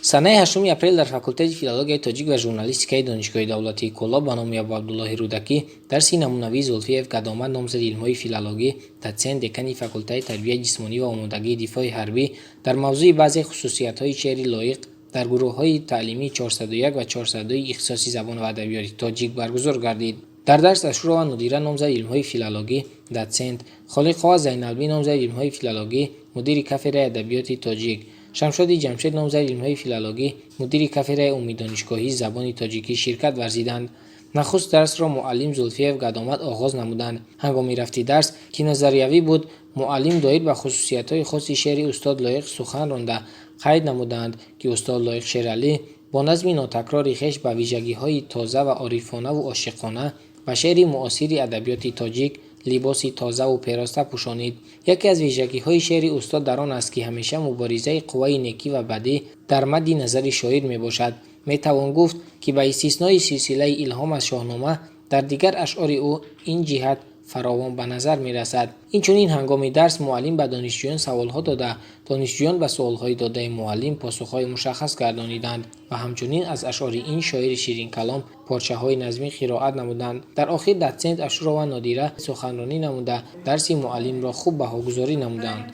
санаи 8 апрел дар факултети филологияи тоҷик ва журналистикаи донишгоҳи давлатии Кӯлоб ба номи Абу Абдуллоҳи Рӯдакӣ дарси намунавии Зулфиев Гадомат номзади илмҳои филологӣ, доцент, декани факултаи тарбияи ҷисмонӣ ва омодагии дифои ҳарбӣ дар мавзӯи баъзе хусусиятҳои шеъри лоиқ дар гурӯҳҳои таълимии 401 ва 402 ихтисоси забон ва адабиёти тоҷик баргузор гардид. дар дарс Ашурова Нодира номзади илмҳои филологӣ, доцент, Холиқова Зайналбӣ номзади илмҳои филологӣ, мудири кафедраи адабиёти тоҷик, Шамшоди Ҷамшед номзади илмҳои филологӣ, мудири кафедраи умумидонишгоҳии забони тоҷикӣ ширкат варзиданд. нахуст дарсро муаллим Зулфиев Гадомат оғоз намуданд. ҳангоми рафти дарс, ки назариявӣ буд, муаллим доир ба хусусиятҳои хоси шеъри устод Лоиқ сухан ронда, қайд намуданд, ки устод Лоиқ Шералӣ бо назми нотакрори хеш ба вижагиҳои тоза ва орифонаву ошиқона ба шеъри муосири адабиёти тоҷик либоси тозаву пероста пӯшонид. яке аз вижагиҳои шеъри устод дар он аст, ки ҳамеша муборизаи қувваи некӣ ва бадӣ дар мадди назари шоир мебошад. метавон гуфт, ки ба истиснои силсилаи илҳом аз шоҳнома, дар дигар ашъори ӯ ин ҷиҳат фаровон ба назар мерасад. инчунин ҳангоми дарс муаллим ба донишҷӯён саволҳо дода, донишҷӯён ба суолҳои додаи муаллим посухҳои мушаххас гардониданд ва ҳамчунин аз ашъори ин шоири ширинкалом порчаҳои назмӣ қироат намуданд. дар охир доцент Ашурова Нодира суханронӣ намуда, дарси муаллимро хуб баҳогузорӣ намуданд.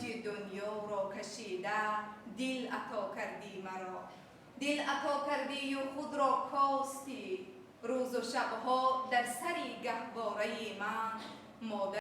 دل عطا کردی و خود را کاستی روز و شبها در سری گهواره من مادر